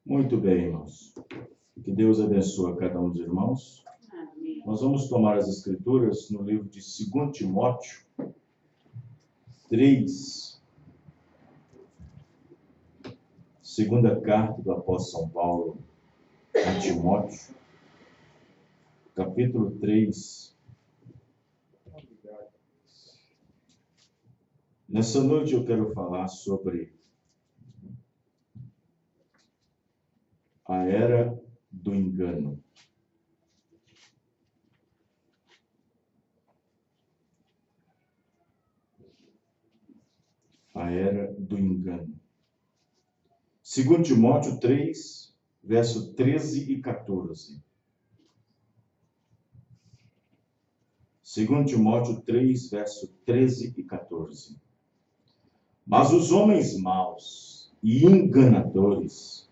Muito bem, irmãos. Que Deus abençoe cada um dos irmãos. Amém. Nós vamos tomar as escrituras no livro de 2 Timóteo 3. Segunda carta do apóstolo São Paulo a Timóteo, capítulo 3. Nessa noite eu quero falar sobre a era do engano. A era do engano. 2 Timóteo 3, verso 13 e 14. 2 Timóteo 3, verso 13 e 14. Mas os homens maus e enganadores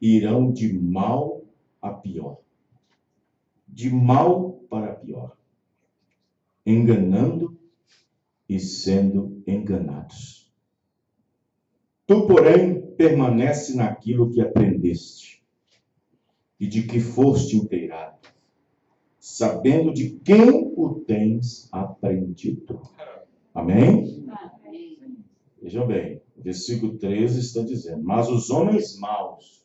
irão de mal a pior, de mal para pior, enganando e sendo enganados. Tu, porém, permanece naquilo que aprendeste e de que foste inteirado, sabendo de quem o tens aprendido. Amém? Amém. Vejam bem, o versículo 13 está dizendo: mas os homens maus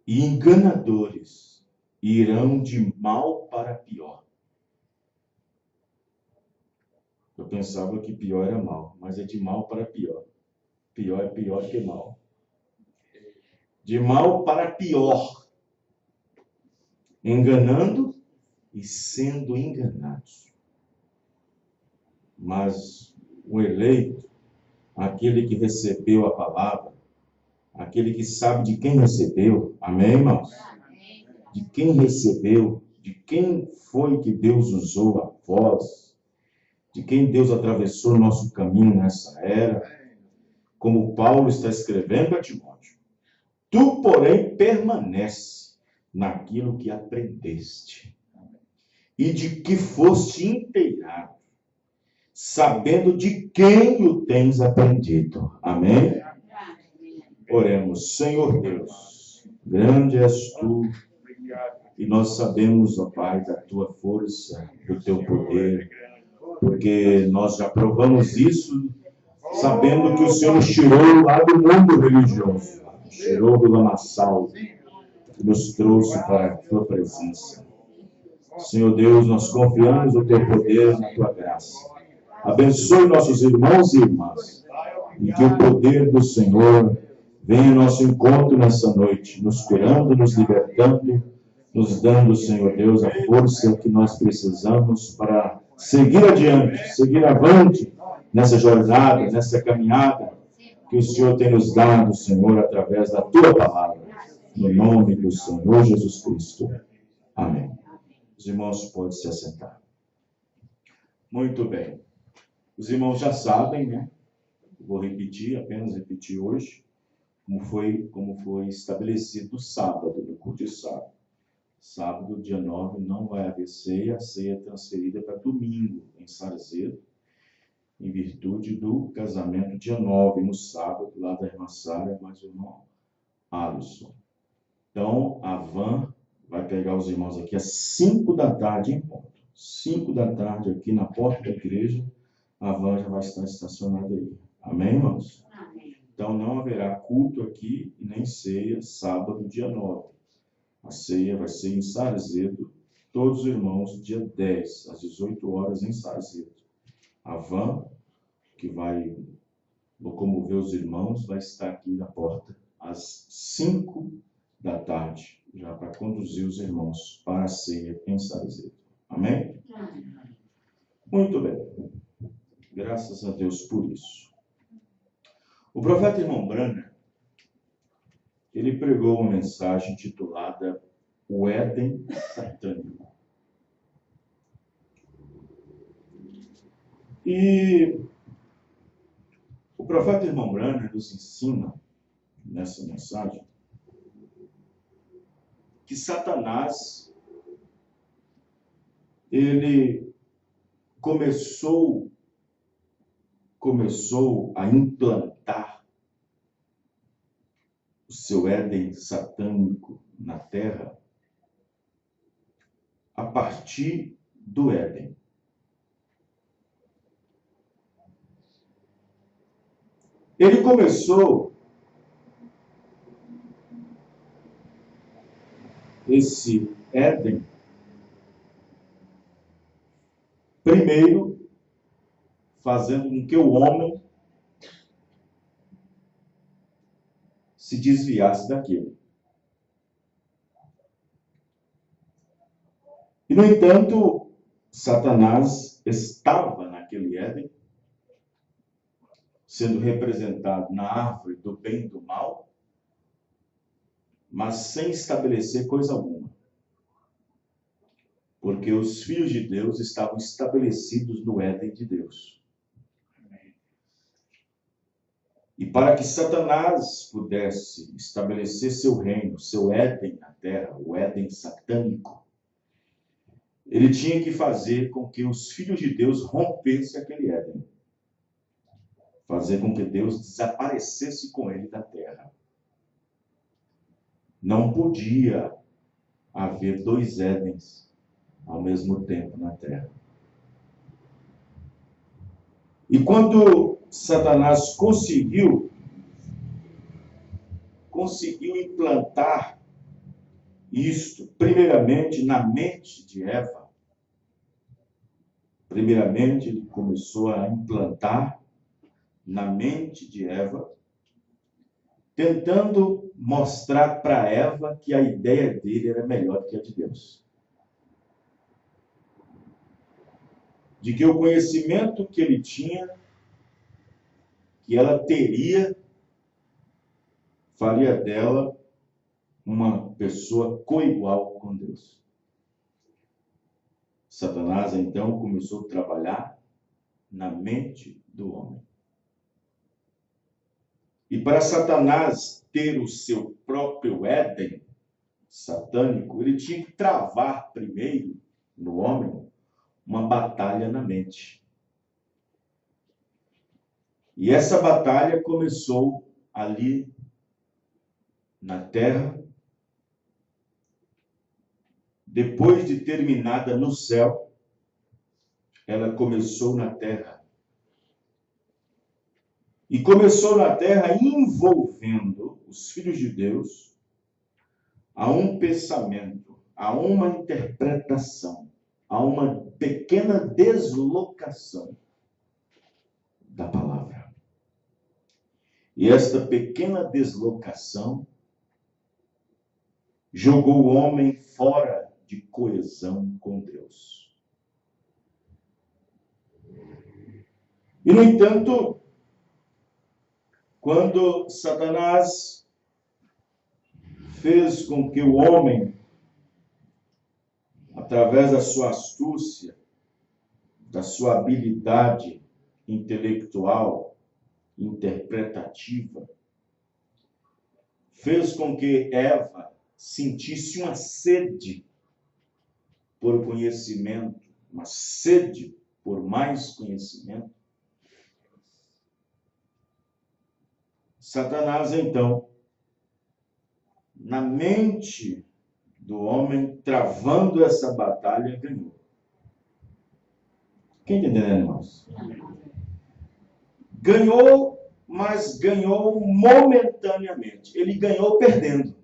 e enganadores irão de mal para pior. Eu pensava que pior era mal, mas é de mal para pior. Pior é pior que mal. De mal para pior. Enganando e sendo enganados. Mas o eleito, aquele que recebeu a palavra, aquele que sabe de quem recebeu, amém, irmãos? Amém. De quem recebeu, de quem foi que Deus usou a voz, de quem Deus atravessou o nosso caminho nessa era, como Paulo está escrevendo a Timóteo. Tu, porém, permanece naquilo que aprendeste e de que foste inteirado, sabendo de quem o tens aprendido. Amém? Oremos. Senhor Deus, grande és tu, e nós sabemos, ó Pai, da tua força, do teu poder, porque nós já provamos isso, sabendo que o Senhor nos tirou lá do mundo religioso, nos tirou do lamaçal, e nos trouxe para a tua presença. Senhor Deus, nós confiamos no teu poder, na tua graça. Abençoe nossos irmãos e irmãs, e que o poder do Senhor venha ao nosso encontro nessa noite, nos curando, nos libertando, nos dando, Senhor Deus, a força que nós precisamos para seguir adiante, seguir avante nessa jornada, nessa caminhada que o Senhor tem nos dado, Senhor, através da tua palavra. No nome do Senhor Jesus Cristo. Amém. Os irmãos podem se assentar. Muito bem. Os irmãos já sabem, né? Vou repetir, apenas repetir hoje, como foi estabelecido no sábado, no culto de sábado. Sábado, dia 9, não vai haver ceia, a ceia é transferida para domingo, em Sarzedo, em virtude do casamento dia 9, no sábado, lá da irmã Sara, mais o irmão Alisson. Então, a van vai pegar os irmãos aqui às 5 da tarde em ponto. 5 da tarde aqui na porta da igreja, a van já vai estar estacionada aí. Amém, irmãos? Amém. Então, não haverá culto aqui e nem ceia sábado, dia 9. A ceia vai ser em Sarzedo, todos os irmãos, dia 10, às 18 horas em Sarzedo. A van, que vai locomover os irmãos, vai estar aqui na porta às 5 da tarde, já para conduzir os irmãos para a ceia em Sarzedo. Amém? Amém. Muito bem. Graças a Deus por isso. O profeta irmão Branham, ele pregou uma mensagem intitulada O Éden Satânico. E o profeta irmão Branham nos ensina, nessa mensagem, que Satanás, ele começou a implantar o seu Éden satânico na terra a partir do Éden. Ele começou esse Éden primeiro fazendo com que o homem se desviasse daquilo. E, no entanto, Satanás estava naquele Éden, sendo representado na árvore do bem e do mal, mas sem estabelecer coisa alguma. Porque os filhos de Deus estavam estabelecidos no Éden de Deus. E para que Satanás pudesse estabelecer seu reino, seu Éden na terra, o Éden satânico, ele tinha que fazer com que os filhos de Deus rompessem aquele Éden. Fazer com que Deus desaparecesse com ele da terra. Não podia haver dois Édens ao mesmo tempo na terra. E quando Satanás conseguiu implantar isto, primeiramente na mente de Eva, primeiramente ele começou a implantar na mente de Eva, tentando mostrar para Eva que a ideia dele era melhor que a de Deus. De que o conhecimento que ele tinha, que ela teria, faria dela uma pessoa coigual com Deus. Satanás, então, começou a trabalhar na mente do homem. E para Satanás ter o seu próprio Éden satânico, ele tinha que travar primeiro no homem uma batalha na mente. E essa batalha começou ali na terra, depois de terminada no céu, ela começou na terra. E começou na terra envolvendo os filhos de Deus a um pensamento, a uma interpretação, a uma pequena deslocação da palavra. E esta pequena deslocação jogou o homem fora de coesão com Deus. E, no entanto, quando Satanás fez com que o homem, através da sua astúcia, da sua habilidade intelectual, interpretativa, fez com que Eva sentisse uma sede por conhecimento, uma sede por mais conhecimento. Satanás, então, na mente do homem, travando essa batalha, ganhou. Quem está entendendo, irmãos? Ganhou, mas ganhou momentaneamente. Ele ganhou perdendo.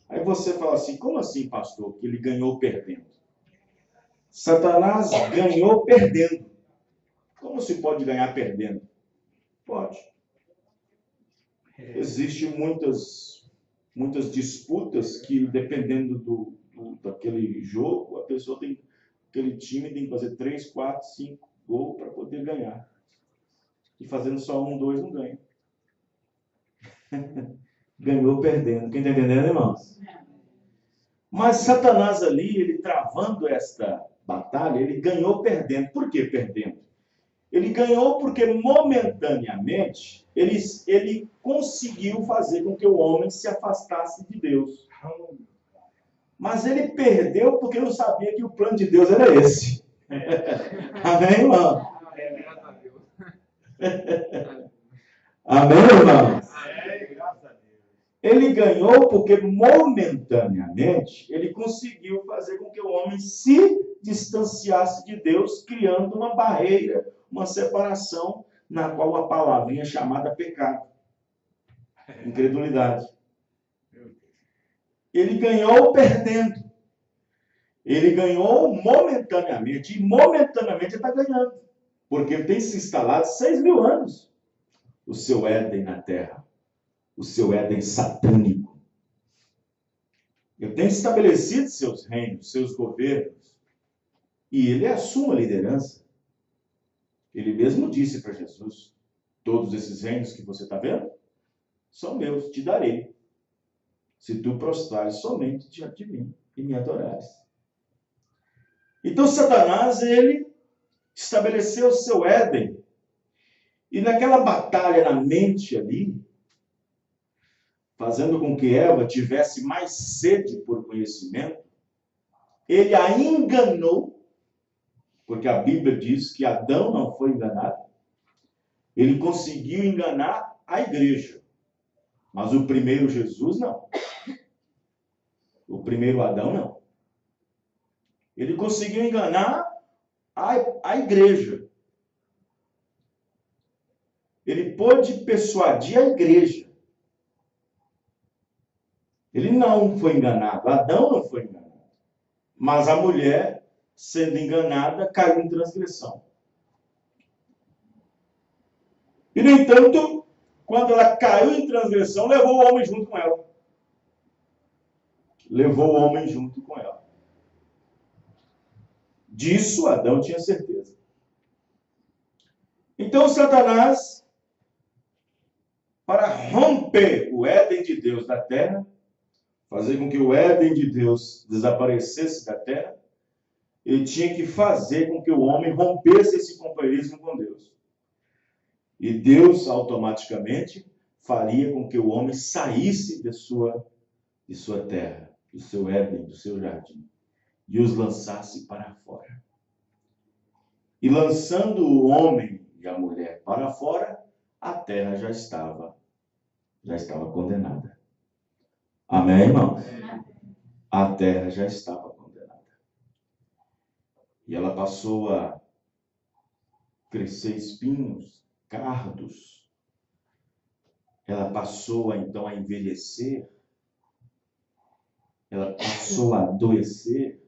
Aí você fala assim, como assim, pastor, que ele ganhou perdendo? Satanás ganhou perdendo. Como se pode ganhar perdendo? Pode. Existem muitas disputas que, dependendo daquele jogo, a pessoa tem, aquele time tem que fazer 3, 4, 5 gols para poder ganhar. E fazendo só 1, 2, não ganha. Ganhou perdendo. Quem está entendendo, irmãos? Mas Satanás ali, ele travando esta batalha, ele ganhou perdendo. Por que perdendo? Ele ganhou porque momentaneamente ele conseguiu fazer com que o homem se afastasse de Deus. Mas ele perdeu porque não sabia que o plano de Deus era esse. Amém, irmão? Amém, irmão? Graças a Deus. Ele ganhou porque momentaneamente ele conseguiu fazer com que o homem se distanciasse de Deus, criando uma barreira, uma separação, na qual a palavrinha chamada pecado, incredulidade. Ele ganhou perdendo. Ele ganhou momentaneamente, e momentaneamente ele está ganhando, porque ele tem se instalado 6.000 anos, o seu Éden na terra, o seu Éden satânico. Ele tem estabelecido seus reinos, seus governos, e ele assume a liderança. Ele mesmo disse para Jesus: todos esses reinos que você está vendo são meus, te darei, se tu prostrares somente diante de mim e me adorares. Então Satanás, ele estabeleceu o seu Éden, e naquela batalha na mente ali, fazendo com que Eva tivesse mais sede por conhecimento, ele a enganou, porque a Bíblia diz que Adão não foi enganado. Ele conseguiu enganar a igreja, mas o primeiro Jesus não. O primeiro Adão não. Ele conseguiu enganar a igreja. Ele pôde persuadir a igreja. Ele não foi enganado. Adão não foi enganado. Mas a mulher, sendo enganada, caiu em transgressão. E, no entanto, quando ela caiu em transgressão, levou o homem junto com ela. Levou o homem junto com ela. Disso Adão tinha certeza. Então Satanás, para romper o Éden de Deus da terra, fazer com que o Éden de Deus desaparecesse da terra, ele tinha que fazer com que o homem rompesse esse companheirismo com Deus. E Deus automaticamente faria com que o homem saísse de sua terra, do seu Éden, do seu jardim, e os lançasse para fora. E lançando o homem e a mulher para fora, a terra já estava condenada. Amém, irmãos? A terra já estava condenada. E ela passou a crescer espinhos, cardos. Ela passou então a envelhecer. Ela passou a adoecer.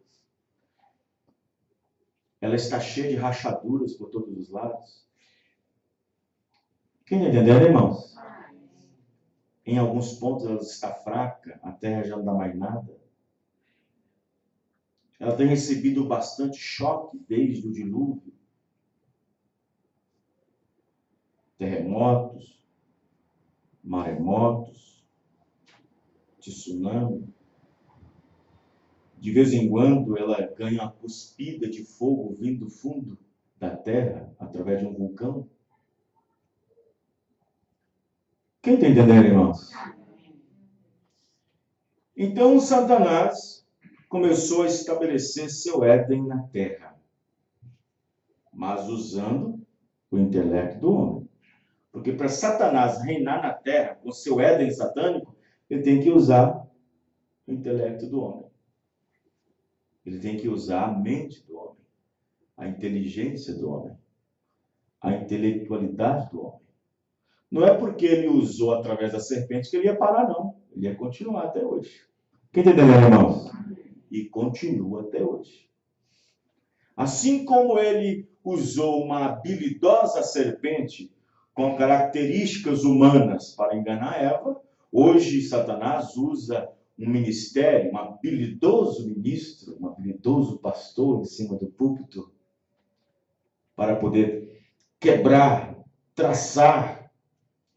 Ela está cheia de rachaduras por todos os lados. Quem está entendendo, irmãos? Em alguns pontos ela está fraca, a terra já não dá mais nada. Ela tem recebido bastante choque desde o dilúvio. Terremotos, maremotos, tsunami. De vez em quando ela ganha uma cuspida de fogo vindo do fundo da terra através de um vulcão. Quem está entendendo, irmãos? Então Satanás começou a estabelecer seu Éden na terra, mas usando o intelecto do homem. Porque para Satanás reinar na terra com seu Éden satânico, ele tem que usar o intelecto do homem. Ele tem que usar a mente do homem, a inteligência do homem, a intelectualidade do homem. Não é porque ele usou através da serpente que ele ia parar, não. Ele ia continuar até hoje. Quem está entendendo, irmãos? E continua até hoje. Assim como ele usou uma habilidosa serpente com características humanas para enganar Eva, hoje Satanás usa um ministério, um habilidoso ministro, um habilidoso pastor em cima do púlpito para poder quebrar, traçar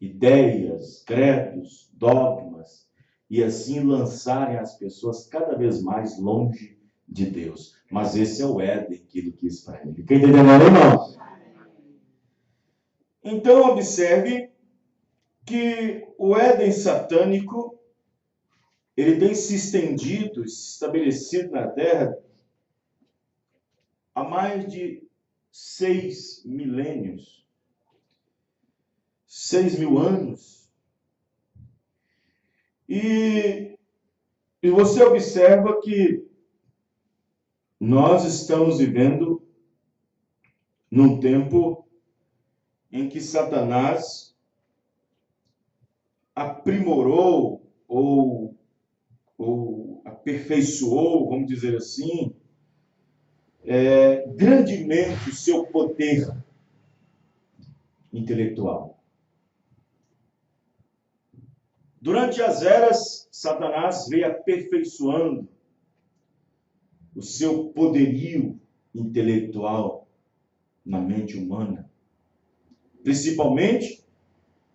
ideias, credos, dogmas e assim lançarem as pessoas cada vez mais longe de Deus. Mas esse é o Éden que ele quis para ele. Quem entendeu, irmãos? Então observe que o Éden satânico ele tem se estendido, se estabelecido na terra há mais de 6 milênios, 6.000 anos. E você observa que nós estamos vivendo num tempo em que Satanás aprimorou ou aperfeiçoou, vamos dizer assim, grandemente o seu poder intelectual. Durante as eras, Satanás veio aperfeiçoando o seu poderio intelectual na mente humana, principalmente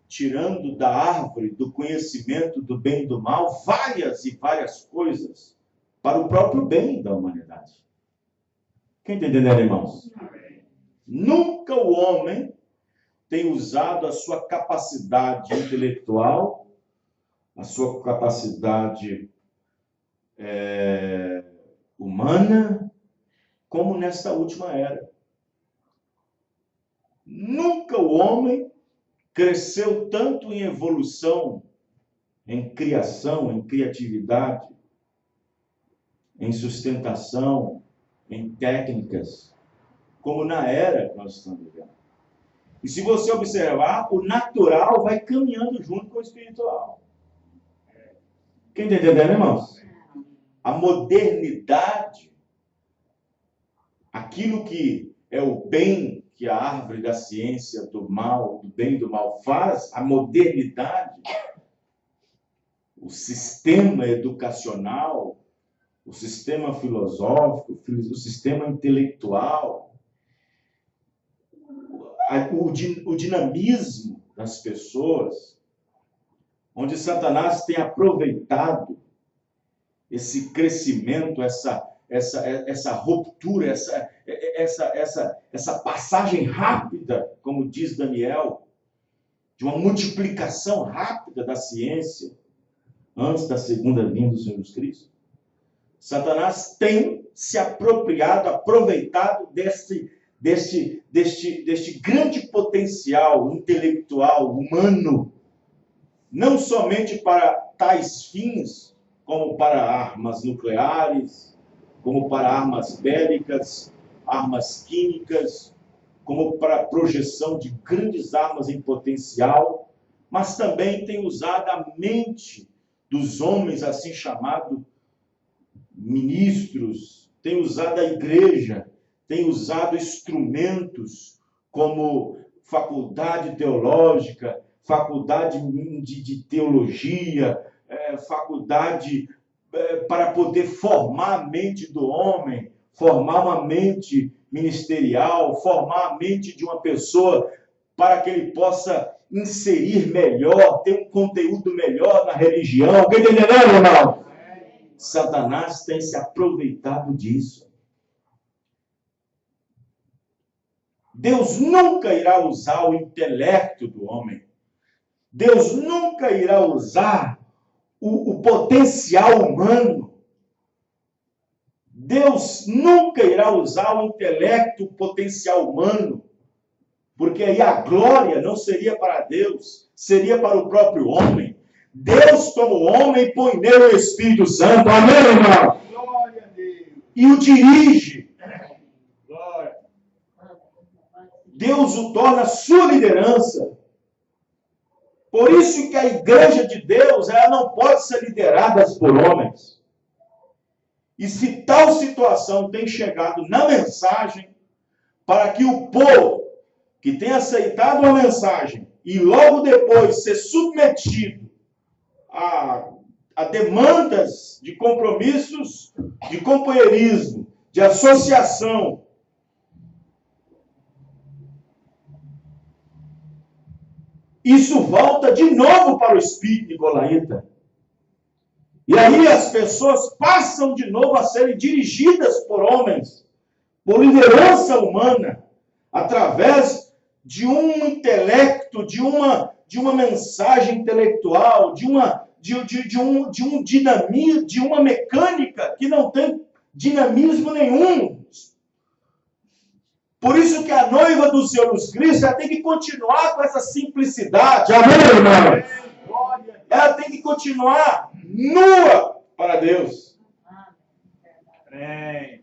tirando da árvore do conhecimento do bem e do mal várias e várias coisas para o próprio bem da humanidade. Quem está entendendo, irmãos? Nunca o homem tem usado a sua capacidade intelectual, a sua capacidade humana, como nesta última era. Nunca o homem cresceu tanto em evolução, em criação, em criatividade, em sustentação, em técnicas, como na era que nós estamos vivendo. E se você observar, o natural vai caminhando junto com o espiritual. Quem está entendendo, irmãos? A modernidade, aquilo que é o bem que a árvore da ciência do mal, do bem e do mal faz, a modernidade, o sistema educacional, o sistema filosófico, o sistema intelectual, o dinamismo das pessoas, onde Satanás tem aproveitado esse crescimento, essa ruptura, essa passagem rápida, como diz Daniel, de uma multiplicação rápida da ciência antes da segunda vinda do Senhor Jesus Cristo. Satanás tem se aproveitado deste grande potencial intelectual, humano, não somente para tais fins, como para armas nucleares, como para armas bélicas, armas químicas, como para a projeção de grandes armas em potencial, mas também tem usado a mente dos homens, assim chamados ministros, tem usado a igreja, tem usado instrumentos como faculdade teológica, faculdade de teologia, faculdade para poder formar a mente do homem, formar uma mente ministerial, formar a mente de uma pessoa para que ele possa inserir melhor, ter um conteúdo melhor na religião. Quem está entendendo, irmão? Satanás tem se aproveitado disso. Deus nunca irá usar o intelecto do homem. Deus nunca irá usar o potencial humano. Deus nunca irá usar o intelecto, o potencial humano, porque aí a glória não seria para Deus, seria para o próprio homem. Deus toma o homem e põe nele o Espírito Santo. Amém, irmão? Glória a Deus. E o dirige. Glória. Deus o torna sua liderança. Por isso que a igreja de Deus, ela não pode ser liderada por homens. E se tal situação tem chegado na mensagem, para que o povo que tem aceitado a mensagem e logo depois ser submetido a demandas de compromissos, de companheirismo, de associação, isso volta de novo para o espírito nicolaíta. E aí as pessoas passam de novo a serem dirigidas por homens, por liderança humana, através de um intelecto, de uma mensagem intelectual, de um dinamismo, de uma mecânica que não tem dinamismo nenhum. Por isso que a noiva do Senhor Jesus Cristo, ela tem que continuar com essa simplicidade. Amém, irmão? Ela tem que continuar nua para Deus.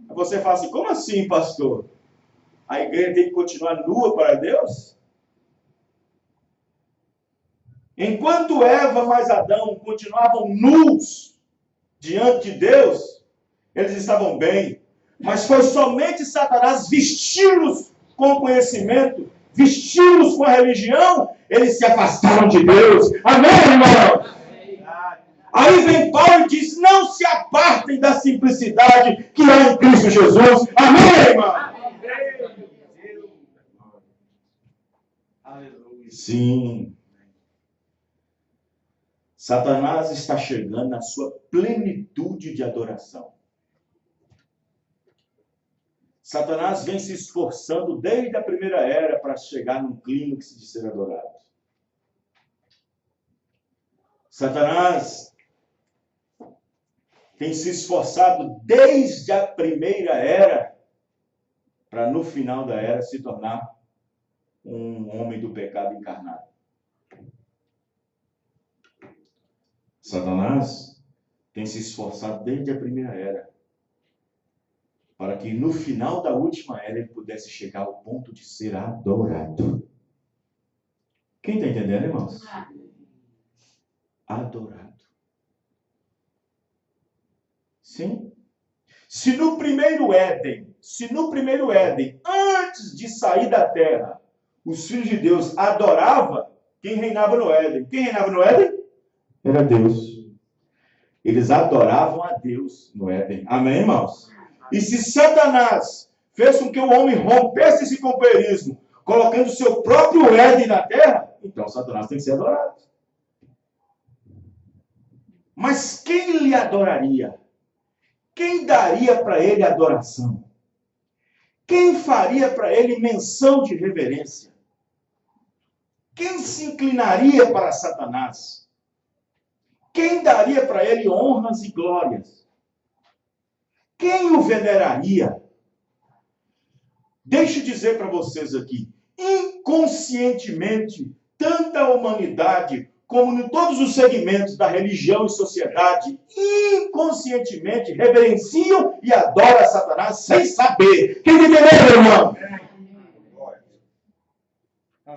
Você fala assim, como assim, pastor? A igreja tem que continuar nua para Deus? Enquanto Eva mais Adão continuavam nus diante de Deus, eles estavam bem. Mas foi somente Satanás vesti-los com conhecimento, vesti-los com a religião, eles se afastaram de Deus. Amém, irmão? Aí vem Paulo e diz, não se apartem da simplicidade que há em Cristo Jesus. Amém, irmão? Sim. Satanás está chegando na sua plenitude de adoração. Satanás vem se esforçando desde a primeira era para chegar num clímax de ser adorado. Satanás tem se esforçado desde a primeira era para no final da era se tornar um homem do pecado encarnado. Satanás tem se esforçado desde a primeira era para que no final da última era ele pudesse chegar ao ponto de ser adorado. Quem está entendendo, irmãos? Adorado. Sim. Se no primeiro Éden, antes de sair da terra, os filhos de Deus adoravam, quem reinava no Éden? Quem reinava no Éden? Era Deus. Eles adoravam a Deus no Éden. Amém, irmãos? E se Satanás fez com que o homem rompesse esse companheirismo, colocando o seu próprio Éden na terra, então Satanás tem que ser adorado. Mas quem lhe adoraria? Quem daria para ele adoração? Quem faria para ele menção de reverência? Quem se inclinaria para Satanás? Quem daria para ele honras e glórias? Quem o veneraria? Deixa eu dizer para vocês aqui, inconscientemente, tanto a humanidade como em todos os segmentos da religião e sociedade, inconscientemente reverenciam e adoram Satanás sem saber. Quem entendeu, meu irmão?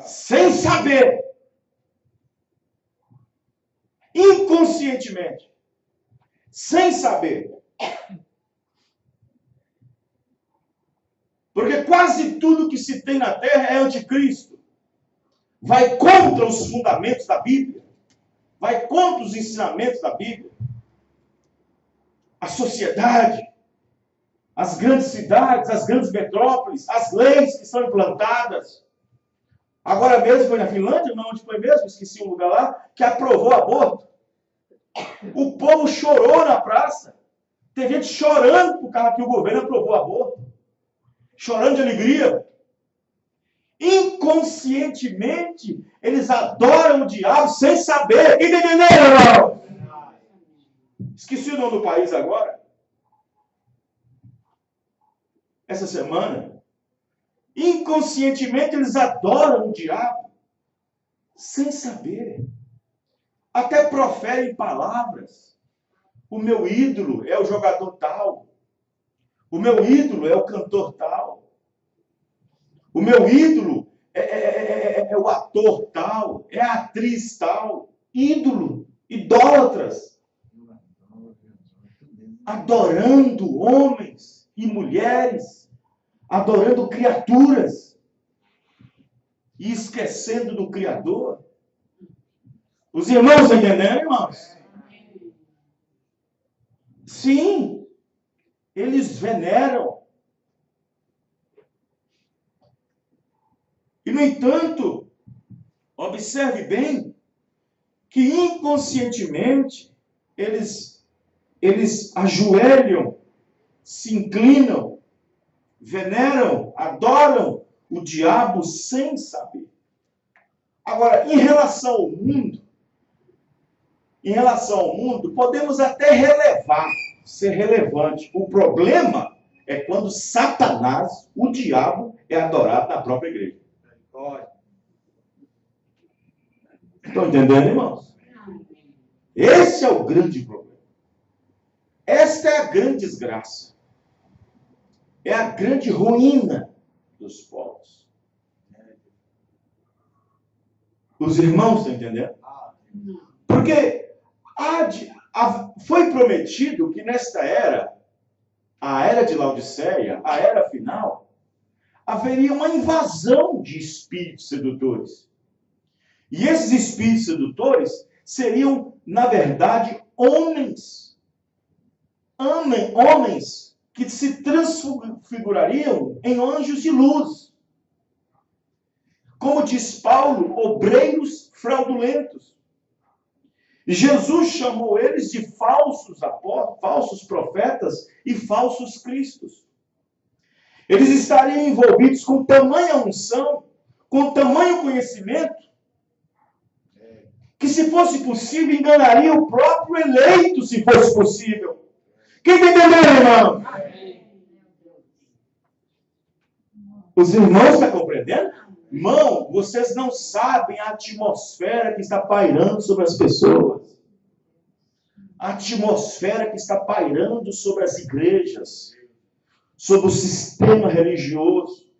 Sem saber. Inconscientemente. Sem saber. Porque quase tudo que se tem na terra é anticristo. Vai contra os fundamentos da Bíblia. Vai contra os ensinamentos da Bíblia. A sociedade, as grandes cidades, as grandes metrópoles, as leis que são implantadas. Agora mesmo foi na Finlândia, não, onde foi mesmo? Esqueci um lugar lá, que aprovou aborto. O povo chorou na praça. Tem gente chorando por causa que o governo aprovou aborto. Chorando de alegria. Inconscientemente, eles adoram o diabo sem saber. Entendeu, irmão? Esqueci o nome do país agora. Essa semana, inconscientemente, eles adoram o diabo sem saber. Até proferem palavras. O meu ídolo é o jogador tal. O meu ídolo é o cantor tal. O meu ídolo é o ator tal. É a atriz tal. Ídolo. Idólatras. Adorando homens e mulheres. Adorando criaturas. E esquecendo do Criador. Os irmãos estão entendendo, irmãos? Sim. Eles veneram. E, no entanto, observe bem que inconscientemente eles ajoelham, se inclinam, veneram, adoram o diabo sem saber. Agora, em relação ao mundo, podemos até relevar, ser relevante. O problema é quando Satanás, o diabo, é adorado na própria igreja. Estão entendendo, irmãos? Esse é o grande problema. Esta é a grande desgraça. É a grande ruína dos povos. Os irmãos estão entendendo? Porque foi prometido que nesta era, a era de Laodiceia, a era final, haveria uma invasão de espíritos sedutores. E esses espíritos sedutores seriam, na verdade, homens que se transfigurariam em anjos de luz. Como diz Paulo, obreiros fraudulentos. E Jesus chamou eles de falsos apóstolos, falsos profetas e falsos cristos. Eles estariam envolvidos com tamanha unção, com tamanho conhecimento, que se fosse possível, enganaria o próprio eleito, se fosse possível. Quem está entendendo, irmão? Os irmãos estão compreendendo? Irmão, vocês não sabem a atmosfera que está pairando sobre as pessoas. A atmosfera que está pairando sobre as igrejas, sobre o sistema religioso,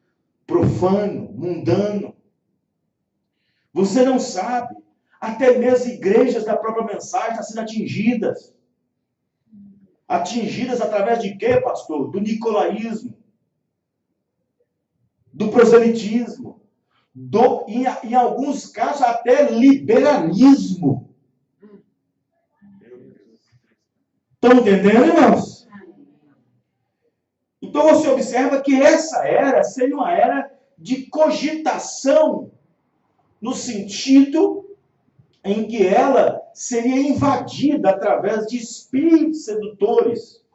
profano, mundano. Você não sabe. Até mesmo igrejas da própria mensagem estão sendo atingidas. Atingidas através de quê, pastor? Do nicolaísmo, do proselitismo, em alguns casos até liberalismo. Estão entendendo, irmãos? Então você observa que essa era seria uma era de cogitação, no sentido em que ela seria invadida através de espíritos sedutores.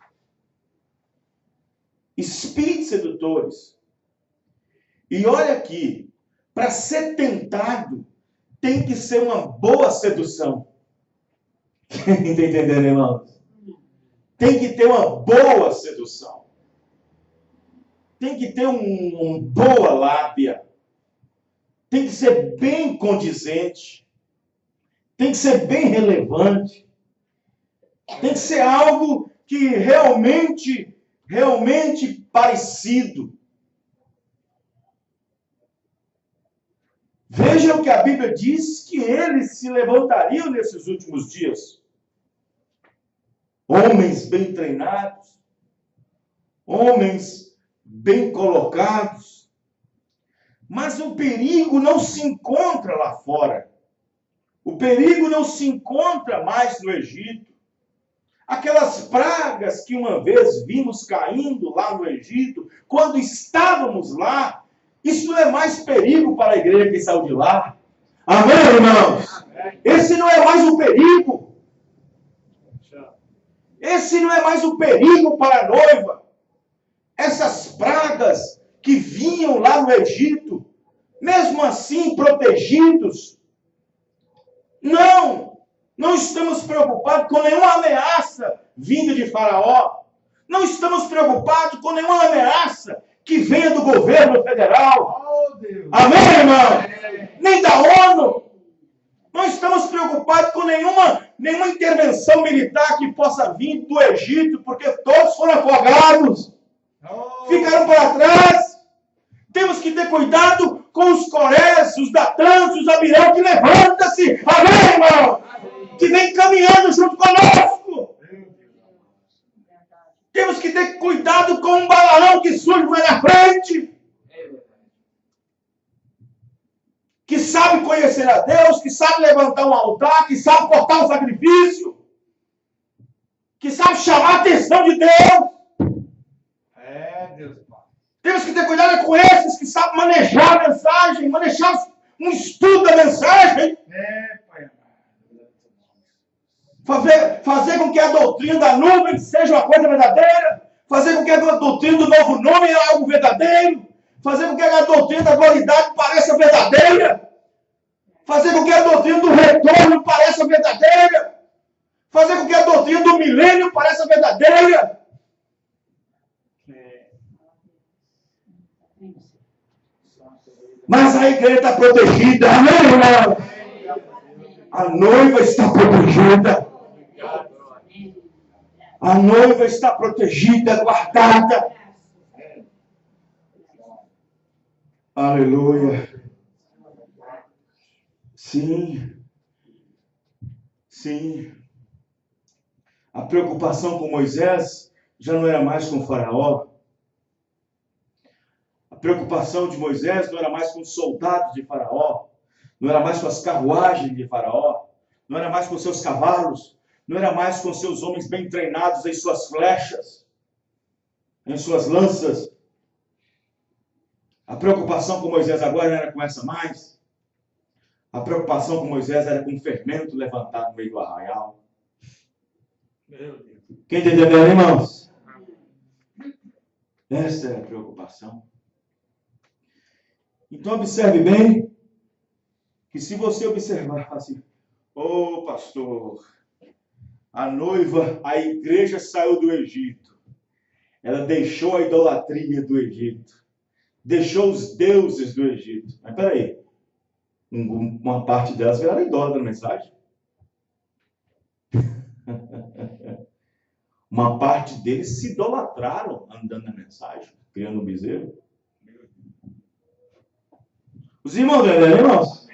Espíritos sedutores. E olha aqui, para ser tentado, tem que ser uma boa sedução. Está entendendo, irmãos? Tem que ter uma boa sedução. Tem que ter uma boa lábia. Tem que ser bem condizente. Tem que ser bem relevante. Tem que ser algo que realmente parecido. Vejam o que a Bíblia diz, que eles se levantariam nesses últimos dias. Homens bem treinados, homens bem colocados. Mas o perigo não se encontra lá fora. O perigo não se encontra mais no Egito. Aquelas pragas que uma vez vimos caindo lá no Egito, quando estávamos lá, isso não é mais perigo para a igreja que saiu de lá. Amém, irmãos? Esse não é mais o perigo. Esse não é mais o perigo para a noiva. Essas pragas que vinham lá no Egito, mesmo assim protegidos, não estamos preocupados com nenhuma ameaça vinda de Faraó. Não estamos preocupados com nenhuma ameaça que venha do governo federal. Amém, irmão? Nem da ONU. Não estamos preocupados com nenhuma intervenção militar que possa vir do Egito, porque todos foram afogados. Ficaram para trás. Temos que ter cuidado com os Corés, os Datãs, os Abirão, que levanta-se. Amém, irmão? Que vem caminhando junto conosco. Temos que ter cuidado com um Balaão que surge mais na frente. Que sabe conhecer a Deus, que sabe levantar um altar, que sabe cortar um sacrifício, que sabe chamar a atenção de Deus. Deus, Pai. Temos que ter cuidado com esses que sabem manejar a mensagem, manejar um estudo da mensagem. Pai. Fazer com que a doutrina da nuvem seja uma coisa verdadeira. Fazer com que a doutrina do novo nome é algo verdadeiro. Fazer com que a doutrina da gloriedade pareça verdadeira. Fazer com que a doutrina do retorno pareça verdadeira. Fazer com que a doutrina do milênio pareça verdadeira. Mas a igreja está protegida. Amém, irmão? A noiva está protegida. A noiva está protegida, guardada. Aleluia. Sim. Sim. A preocupação com Moisés já não era mais com o faraó. A preocupação de Moisés não era mais com os soldados de faraó. Não era mais com as carruagens de faraó. Não era mais com seus cavalos. Não era mais com seus homens bem treinados em suas flechas, em suas lanças. A preocupação com Moisés agora não era com essa mais. A preocupação com Moisés era com o fermento levantado no meio do arraial. Quem está entendendo, irmãos? Essa é a preocupação. Então observe bem que se você observar assim, ô pastor, a noiva, a igreja saiu do Egito. Ela deixou a idolatria do Egito. Deixou os deuses do Egito. Mas peraí, uma parte delas viraram idólatra na mensagem. Uma parte deles se idolatraram andando na mensagem, criando um bezerro. Os irmãos, irmãos?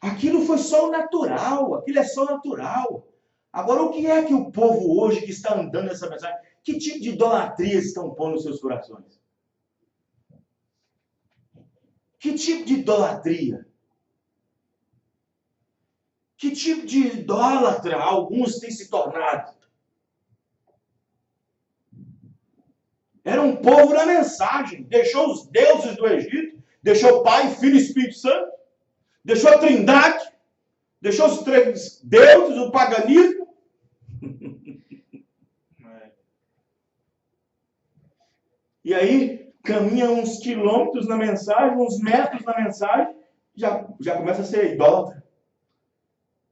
Aquilo foi só o natural, aquilo é só natural. Agora, o que é que o povo hoje que está andando nessa mensagem, que tipo de idolatria estão pondo nos seus corações? Que tipo de idolatria? Que tipo de idólatra alguns têm se tornado? Era um povo na mensagem. Deixou os deuses do Egito. Deixou Pai, Filho e Espírito Santo. Deixou a Trindade. Deixou os três deuses, o paganismo. E aí, caminha uns quilômetros na mensagem, uns metros na mensagem, já começa a ser idólatra.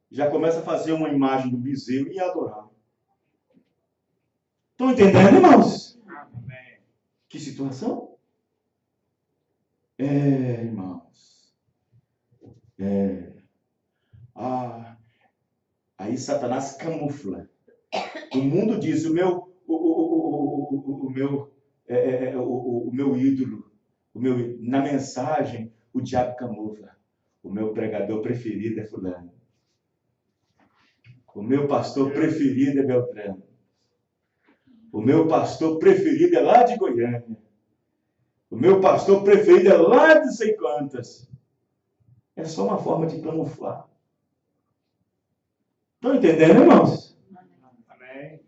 Já começa a fazer uma imagem do bezerro e adorar. Estão entendendo, irmãos? Amém. Que situação? Irmãos. Aí Satanás camufla. O mundo diz, o meu ídolo, na mensagem, o diabo camufla. O meu pregador preferido é fulano. O meu pastor preferido é Beltrano. O meu pastor preferido é lá de Goiânia. O meu pastor preferido é lá de sei quantas. É só uma forma de camuflar. Estão entendendo, irmãos? Amém.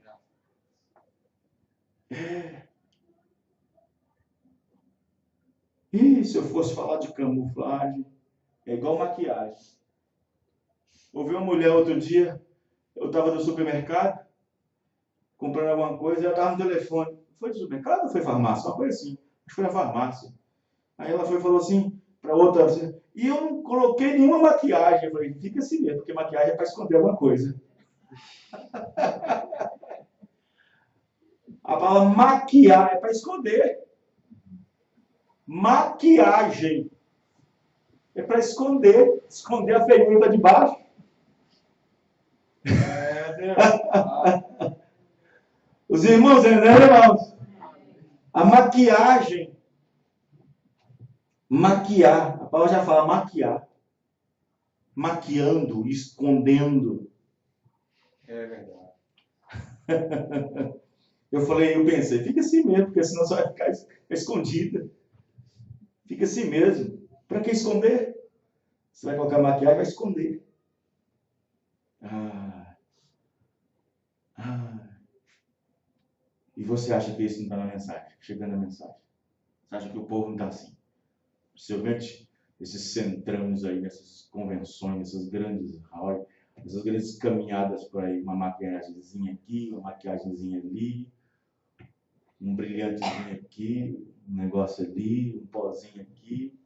E se eu fosse falar de camuflagem, é igual maquiagem. Ouvi uma mulher outro dia, eu estava no supermercado, comprando alguma coisa, e ela estava no telefone. Foi de supermercado ou foi farmácia? Uma coisa assim. Acho que foi na farmácia. Aí ela foi e falou assim, para outra, assim, e eu não coloquei nenhuma maquiagem. Eu falei, fica assim mesmo, porque maquiagem é para esconder alguma coisa. A palavra maquiar é para esconder. Maquiagem é para esconder a feiura está de baixo. Os irmãos, né, irmãos? A maquiagem, maquiar, a palavra já fala maquiar, maquiando, escondendo. É verdade. Eu pensei, fica assim mesmo, porque senão você vai ficar escondida. Fica assim mesmo. Para que esconder? Você vai colocar maquiagem e vai esconder. E você acha que isso não está na mensagem? Chegando na mensagem. Você acha que o povo não está assim? Possivelmente, esses centramos aí, nessas convenções, essas grandes caminhadas por aí, uma maquiagemzinha aqui, uma maquiagemzinha ali, um brilhantezinho aqui, um negócio ali, um pozinho aqui,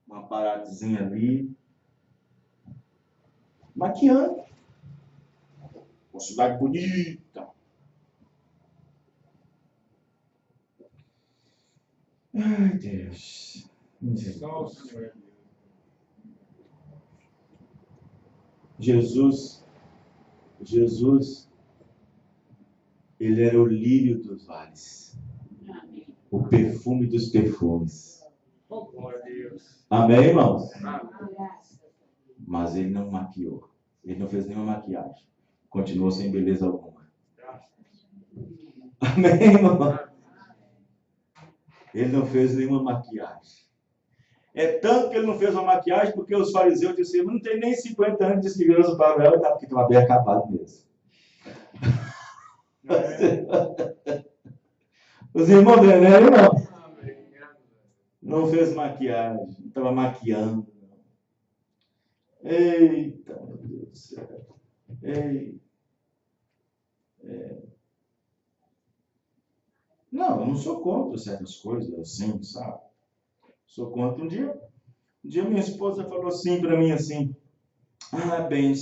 uma paradezinha ali. Maquiando. Uma cidade bonita. Ai, Deus. Jesus, ele era o lírio dos vales. O perfume dos perfumes. Glória a Deus. Amém, irmãos? Amém. Mas ele não maquiou. Ele não fez nenhuma maquiagem. Continuou sem beleza alguma. Amém, irmão? Ele não fez nenhuma maquiagem. É tanto que ele não fez uma maquiagem porque os fariseus disseram, não tem nem 50 anos de segurança para ela, porque estava bem acabado mesmo. Os irmãos dele, né, irmão? Não fez maquiagem, não estava maquiando. Eita, meu Deus do céu. Não, eu não sou contra certas coisas assim, sabe? Sou contra. Um dia minha esposa falou assim para mim assim, bem,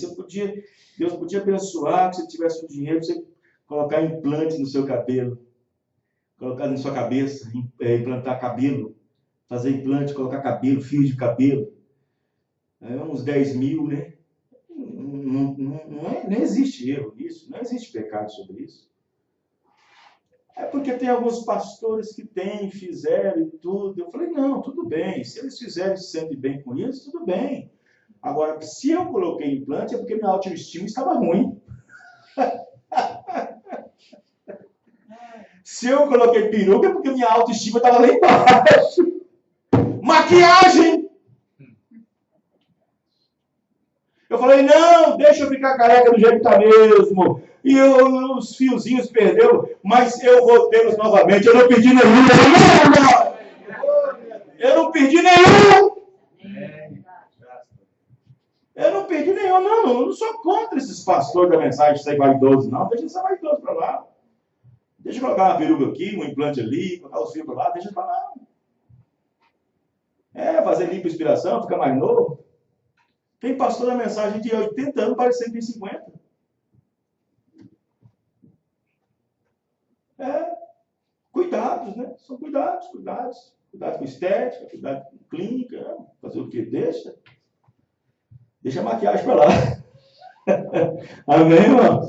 Deus podia abençoar que você tivesse o dinheiro para você colocar implante no seu cabelo, colocar na sua cabeça, implantar cabelo, fazer implante, colocar cabelo, fio de cabelo, uns 10 mil, né? Não existe erro nisso, não existe pecado sobre isso. É porque tem alguns pastores que fizeram e tudo. Eu falei, não, tudo bem. Se eles fizerem e se sentem bem com isso, tudo bem. Agora, se eu coloquei implante, é porque minha autoestima estava ruim. Se eu coloquei peruca, é porque minha autoestima estava lá embaixo. Maquiagem! Eu falei, não, deixa eu ficar careca do jeito que está mesmo. E os fiozinhos perdeu, mas eu vou tê-los novamente. Eu não perdi nenhum. Eu não perdi nenhum. Eu não perdi nenhum. Não, eu não sou contra esses pastores da mensagem ser vaidoso, não. Deixa de ser vaidoso para lá. Deixa eu colocar uma peruca aqui, um implante ali, colocar os fios para lá, deixa para lá. Fazer lipoaspiração, fica mais novo. Tem pastor da mensagem de 80 anos, parecendo de 50. Cuidados, né? São cuidados. Cuidado com estética, cuidado com clínica. Fazer o quê? Deixa a maquiagem para lá. Amém, irmão?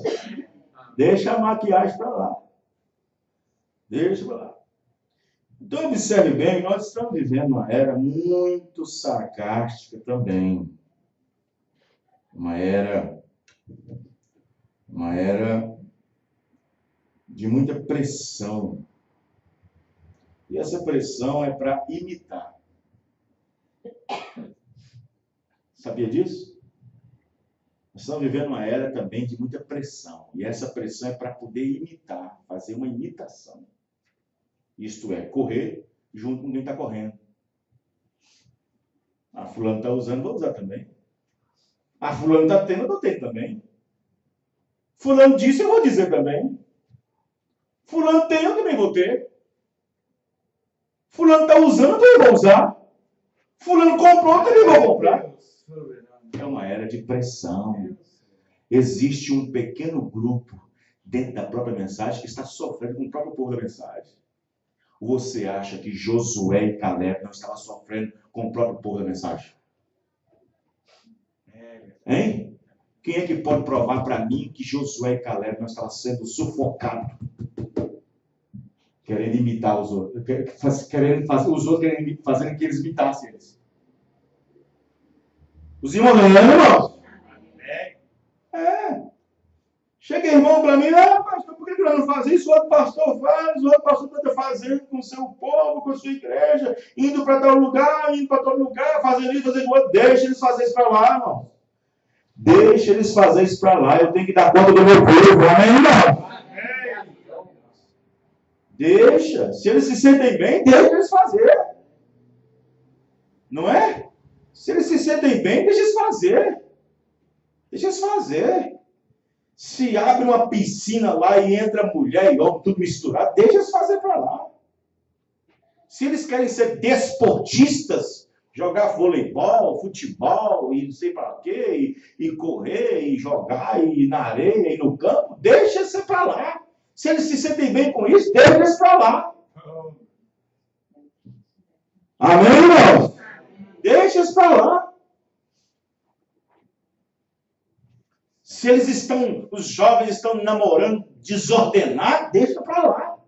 Deixa a maquiagem para lá. Deixa para lá. Então, observe bem, nós estamos vivendo uma era muito sarcástica também. Uma era de muita pressão. E essa pressão é para imitar. Sabia disso? Nós estamos vivendo uma era também de muita pressão. E essa pressão é para poder imitar, fazer uma imitação. Isto é, correr junto com quem está correndo. Fulano está usando, vou usar também. Fulano está tendo, eu vou ter também. Fulano disse, eu vou dizer também. Fulano tem, eu também vou ter. Fulano está usando, eu também vou usar. Fulano comprou, eu também vou comprar. É uma era de pressão. Existe um pequeno grupo dentro da própria mensagem que está sofrendo com o próprio povo da mensagem. Você acha que Josué e Caleb não estavam sofrendo com o próprio povo da mensagem? Hein? Quem é que pode provar para mim que Josué e Caleb não estavam sendo sufocados? Querendo imitar os outros. Os outros querendo fazer que eles imitassem eles. Os irmãos não lembram, irmãos? Chega irmão para mim, pastor, por que nós não fazemos isso? O outro pastor faz, o outro pastor está fazendo com o seu povo, com a sua igreja, indo para tal lugar, indo para todo lugar, fazendo isso, fazendo outro. Deixa eles fazerem isso para lá, irmão. Deixa eles fazerem isso para lá. Eu tenho que dar conta do meu povo, amém, irmão? Deixa. Se eles se sentem bem, deixa eles fazerem. Não é? Se eles se sentem bem, deixa eles fazer. Deixa eles fazer. Se abre uma piscina lá e entra mulher e homem, tudo misturado, deixa eles fazer para lá. Se eles querem ser desportistas, jogar voleibol, futebol e não sei para quê, e correr, e jogar, e na areia, e no campo, deixa eles ser para lá. Se eles se sentem bem com isso, deixa eles para lá. Amém, irmãos? Deixa eles para lá. Se os jovens estão namorando desordenado, deixa para lá.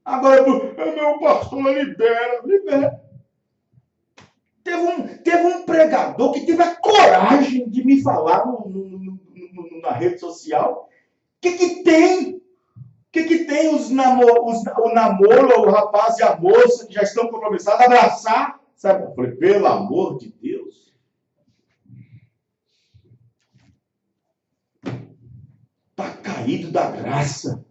Agora, meu pastor, libera. Teve um pregador que teve a coragem de me falar na rede social. O que tem? O que tem o namoro, o rapaz e a moça que já estão compromissados, abraçar? Sabe? Eu falei, pelo amor de Deus. Está caído da graça.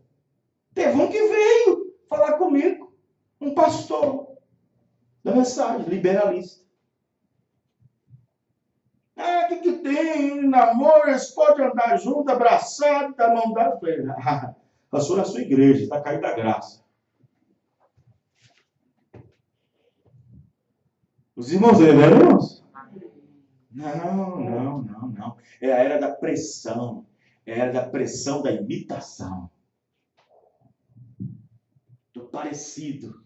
Teve um que veio falar comigo, um pastor da mensagem, liberalista. O que tem? Namoro, eles podem andar juntos, abraçados, dar mão dada. Eu falei, a sua igreja, está caída da graça. Os irmãos entenderam, irmãos? Não. É a era da pressão. É a era da pressão da imitação. Do parecido.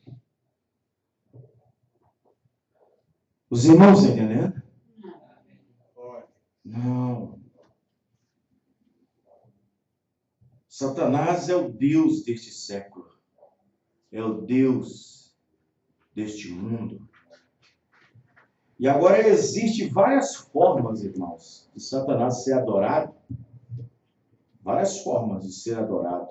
Os irmãos estão entendendo? Não. Satanás é o Deus deste século. É o Deus deste mundo. E agora existem várias formas, irmãos, de Satanás ser adorado. Várias formas de ser adorado.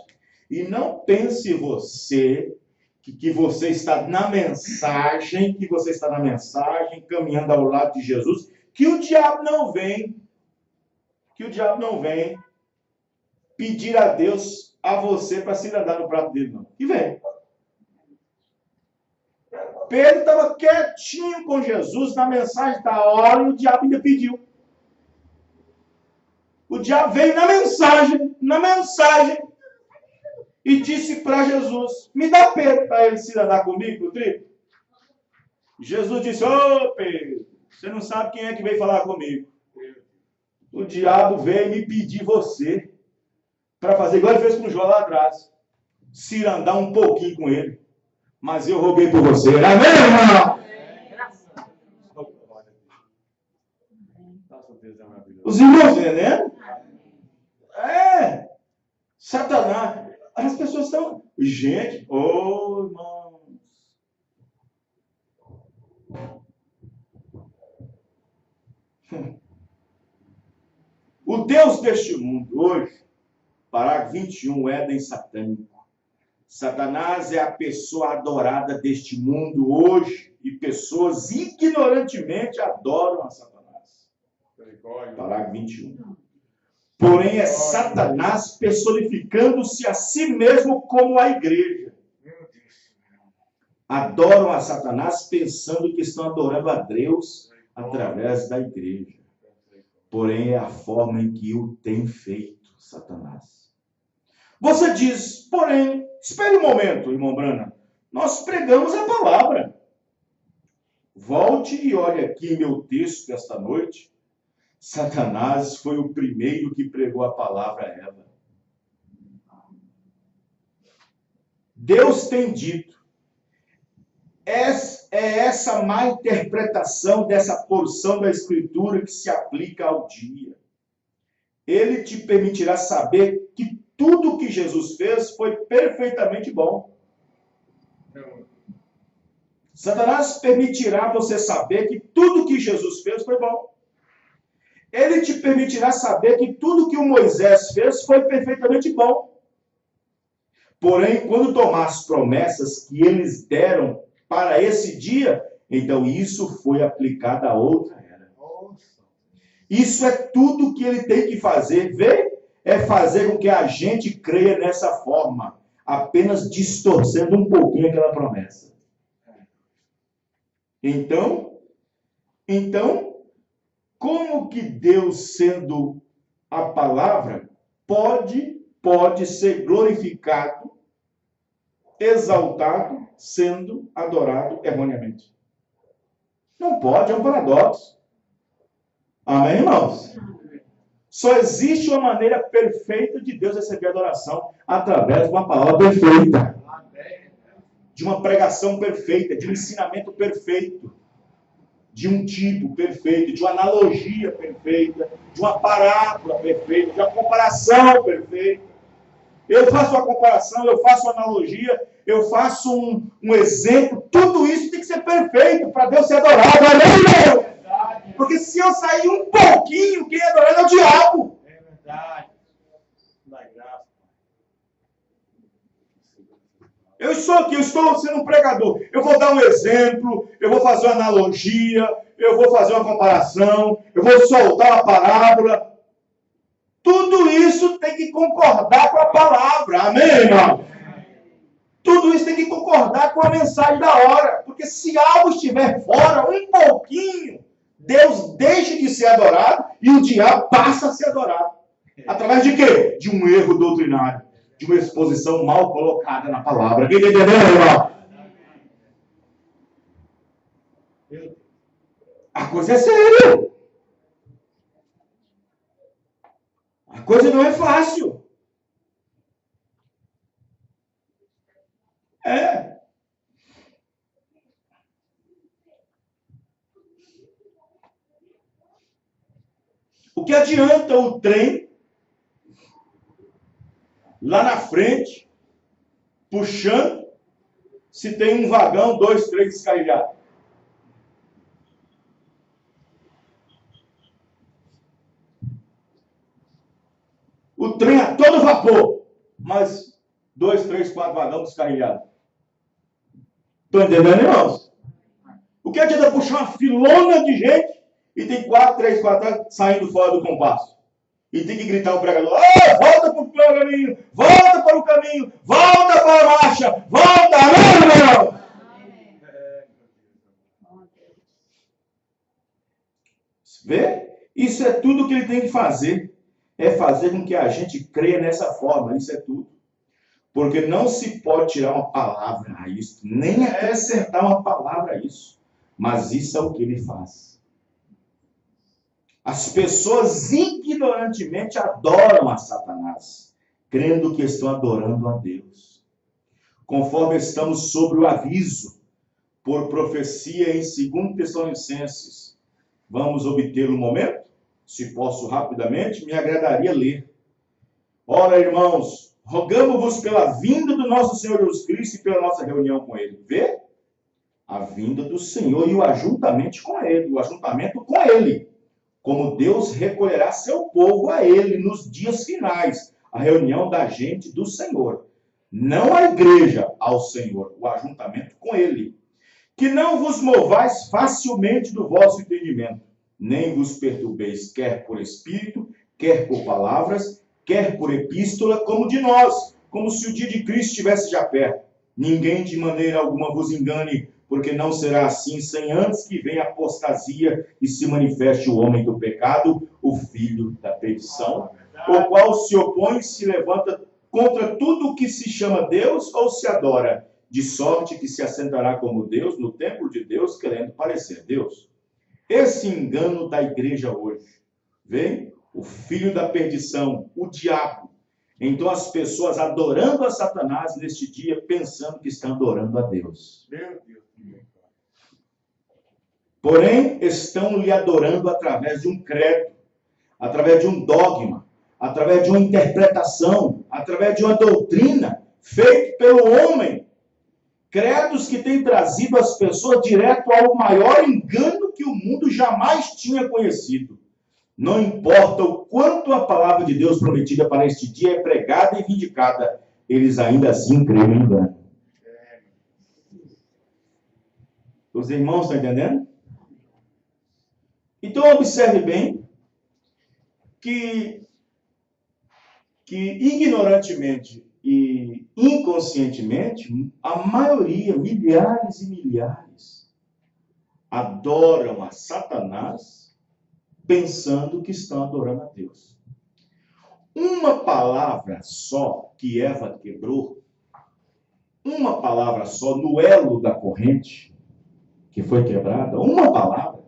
E não pense você que você está na mensagem, caminhando ao lado de Jesus, que o diabo não vem pedir a Deus, a você, para se andar no prato dele, não. Que vem. Pedro estava quietinho com Jesus na mensagem da hora e o diabo ainda pediu. O diabo veio na mensagem e disse para Jesus, me dá Pedro para ele se andar comigo, trigo. Jesus disse, ô Pedro, você não sabe quem é que veio falar comigo. O diabo veio me pedir você para fazer igual ele fez com o João lá atrás. Se andar um pouquinho com ele. Mas eu roguei por você. Amém, irmão? Os irmãos entendendo? Satanás. As pessoas estão... Gente, irmãos. O Deus deste mundo hoje, parágrafo 21, Éden satânico. Satanás é a pessoa adorada deste mundo hoje e pessoas ignorantemente adoram a Satanás. Parágrafo 21. Porém, é Satanás personificando-se a si mesmo como a igreja. Adoram a Satanás pensando que estão adorando a Deus através da igreja. Porém, é a forma em que o tem feito Satanás. Você diz, porém, espere um momento, irmão Brana. Nós pregamos a palavra. Volte e olhe aqui meu texto desta noite. Satanás foi o primeiro que pregou a palavra a Eva. Deus tem dito. É essa má interpretação dessa porção da Escritura que se aplica ao dia. Ele te permitirá saber que tudo que Jesus fez foi perfeitamente bom. Satanás permitirá você saber que tudo que Jesus fez foi bom. Ele te permitirá saber que tudo que o Moisés fez foi perfeitamente bom. Porém, quando tomar as promessas que eles deram para esse dia, então isso foi aplicado a outra era. Isso é tudo que ele tem que fazer, vê? É fazer com que a gente creia nessa forma, apenas distorcendo um pouquinho aquela promessa. Então, como que Deus, sendo a palavra, pode ser glorificado, exaltado, sendo adorado erroneamente? Não pode, é um paradoxo. Amém, irmãos? Só existe uma maneira perfeita de Deus receber adoração, através de uma palavra perfeita. De uma pregação perfeita, de um ensinamento perfeito. de um tipo perfeito, de uma analogia perfeita, de uma parábola perfeita, de uma comparação perfeita. Eu faço uma comparação, eu faço uma analogia, eu faço um exemplo. Tudo isso tem que ser perfeito para Deus ser adorado. Amém, meu? Porque se eu sair um pouquinho, quem é adorado é o diabo. É verdade. Dá graça. Eu estou aqui, eu estou sendo um pregador. Eu vou dar um exemplo, eu vou fazer uma analogia, eu vou fazer uma comparação, eu vou soltar uma parábola. Tudo isso tem que concordar com a palavra. Amém, irmão? Tudo isso tem que concordar com a mensagem da hora. Porque se algo estiver fora, um pouquinho, Deus deixa de ser adorado e o diabo passa a ser adorado. Através de quê? De um erro doutrinário. De uma exposição mal colocada na palavra. Quem está entendendo, irmão? A coisa é séria. A coisa não é fácil. É. O que adianta o trem lá na frente, puxando, se tem um vagão, 2, 3 descarrilhados? O trem a todo vapor, mas 2, 3, 4 vagões descarrilhados. Estão entendendo, irmãos? O que adianta puxar uma filona de gente e tem 4, 3, 4 saindo fora do compasso? E tem que gritar o pregador: oh, volta para o caminho, volta para o caminho, volta para a marcha, volta, amém, irmão? Vê? Isso é tudo que ele tem que fazer. É fazer com que a gente creia nessa forma. Isso é tudo. Porque não se pode tirar uma palavra a isso, nem acrescentar uma palavra a isso. Mas isso é o que ele faz. As pessoas ignorantemente adoram a Satanás, crendo que estão adorando a Deus. Conforme estamos sobre o aviso, por profecia em 2 Tessalonicenses. Vamos obtê-lo um momento? Se posso rapidamente, me agradaria ler. Ora, irmãos, rogamos-vos pela vinda do nosso Senhor Jesus Cristo e pela nossa reunião com Ele. Vê? A vinda do Senhor e o ajuntamento com Ele. O ajuntamento com Ele. Como Deus recolherá seu povo a Ele nos dias finais. A reunião da gente do Senhor. Não a igreja ao Senhor. O ajuntamento com Ele. Que não vos movais facilmente do vosso entendimento. Nem vos perturbeis, quer por espírito, quer por palavras, quer por epístola, como de nós, como se o dia de Cristo estivesse já perto. Ninguém de maneira alguma vos engane, porque não será assim, sem antes que venha a apostasia e se manifeste o homem do pecado, o filho da perdição, o qual se opõe e se levanta contra tudo o que se chama Deus ou se adora, de sorte que se assentará como Deus no templo de Deus, querendo parecer Deus. Esse engano da igreja hoje, vem o filho da perdição, o diabo. Então as pessoas adorando a Satanás neste dia, pensando que estão adorando a Deus. Meu Deus. Porém, estão lhe adorando através de um credo, através de um dogma, através de uma interpretação, através de uma doutrina feita pelo homem. Credos que têm trazido as pessoas direto ao maior engano que o mundo jamais tinha conhecido. Não importa o quanto a palavra de Deus prometida para este dia é pregada e vindicada, eles ainda assim creem no engano. Os irmãos estão entendendo? Então observe bem que ignorantemente e inconscientemente, a maioria, milhares e milhares, adoram a Satanás pensando que estão adorando a Deus. Uma palavra só que Eva quebrou, uma palavra só no elo da corrente que foi quebrada, uma palavra,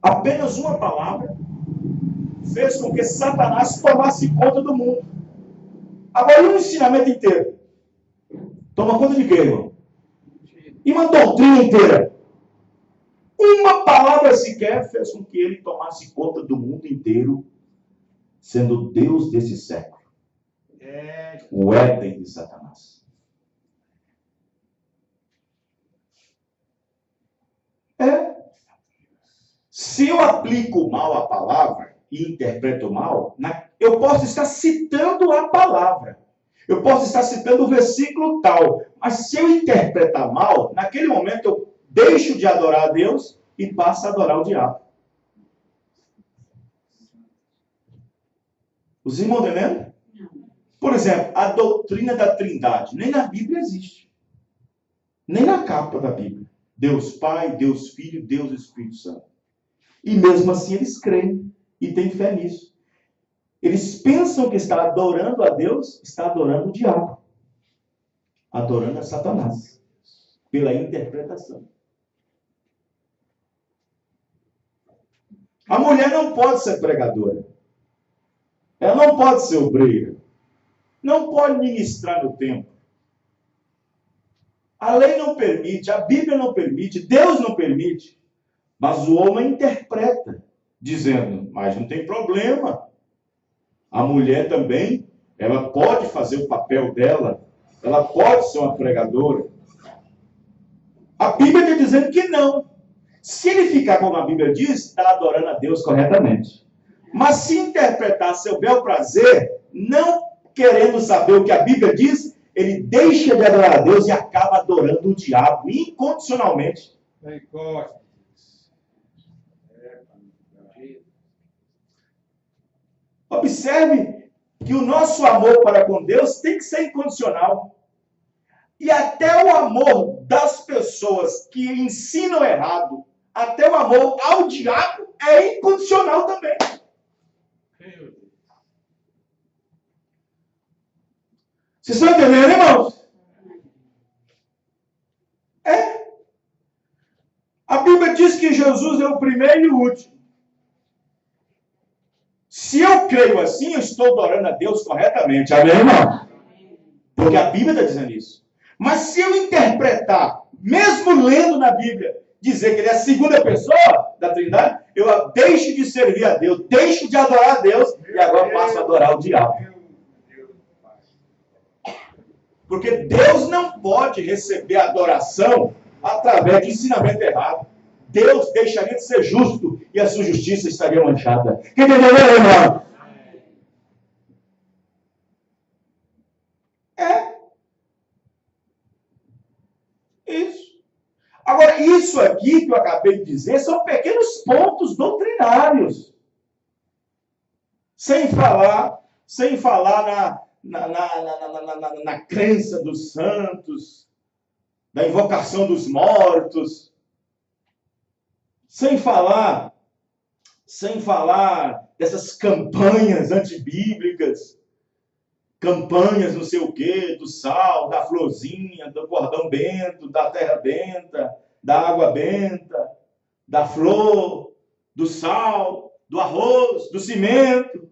apenas uma palavra, fez com que Satanás tomasse conta do mundo. Agora, e um ensinamento inteiro? Toma conta de quê, irmão? E uma doutrina inteira? Uma palavra sequer fez com que ele tomasse conta do mundo inteiro, sendo Deus desse século. O Éden de Satanás. Se eu aplico mal a palavra e interpreto mal, eu posso estar citando a palavra. Eu posso estar citando o versículo tal. Mas se eu interpretar mal, naquele momento eu deixo de adorar a Deus e passo a adorar o diabo. Os irmãos entendendo? Por exemplo, a doutrina da Trindade. Nem na Bíblia existe. Nem na capa da Bíblia. Deus Pai, Deus Filho, Deus Espírito Santo. E mesmo assim eles creem e têm fé nisso. Eles pensam que está adorando a Deus, está adorando o diabo. Adorando a Satanás. Pela interpretação. A mulher não pode ser pregadora. Ela não pode ser obreira. Não pode ministrar no templo. A lei não permite, a Bíblia não permite, Deus não permite. Mas o homem interpreta, dizendo, mas não tem problema. A mulher também, ela pode fazer o papel dela, ela pode ser uma pregadora. A Bíblia está dizendo que não. Se ele ficar como a Bíblia diz, está adorando a Deus corretamente. Mas se interpretar seu bel prazer, não querendo saber o que a Bíblia diz, ele deixa de adorar a Deus e acaba adorando o diabo incondicionalmente. Observe que o nosso amor para com Deus tem que ser incondicional. E até o amor das pessoas que ensinam errado, até o amor ao diabo é incondicional também. Vocês estão entendendo, irmãos? A Bíblia diz que Jesus é o primeiro e o último. Se eu creio assim, eu estou adorando a Deus corretamente. Amém, irmão? Porque a Bíblia está dizendo isso. Mas se eu interpretar, mesmo lendo na Bíblia, dizer que ele é a segunda pessoa da Trindade, eu deixo de servir a Deus, deixo de adorar a Deus e agora passo a adorar o diabo. Porque Deus não pode receber adoração através de ensinamento errado. Deus deixaria de ser justo e a sua justiça estaria manchada. Quem entendeu, irmão? Isso. Agora, isso aqui que eu acabei de dizer são pequenos pontos doutrinários. Sem falar na crença dos santos, da invocação dos mortos, sem falar dessas campanhas antibíblicas, campanhas não sei o quê, do sal, da florzinha, do cordão bento, da terra benta, da água benta, da flor, do sal, do arroz, do cimento,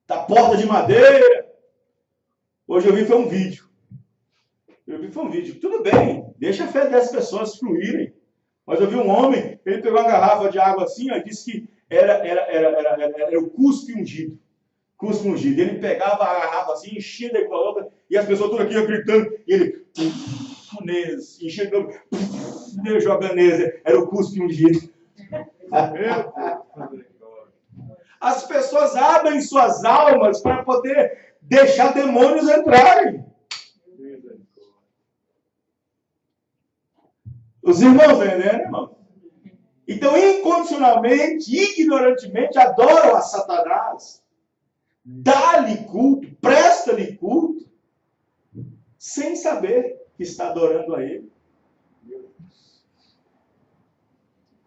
da porta de madeira. Hoje eu vi foi um vídeo. Tudo bem, deixa a fé dessas pessoas fluírem. Mas eu vi um homem, ele pegou uma garrafa de água assim, e disse que era o cuspe ungido. Cuspe ungido. Ele pegava a garrafa assim, enchia de água, e as pessoas todas aqui gritando, e ele enchia de água, jogando nele. Era o cuspe ungido. As pessoas abrem suas almas para poder deixar demônios entrarem. Os irmãos, entendem, irmão? Então, incondicionalmente, ignorantemente, adoram a Satanás. Dá-lhe culto, presta-lhe culto, sem saber que está adorando a ele.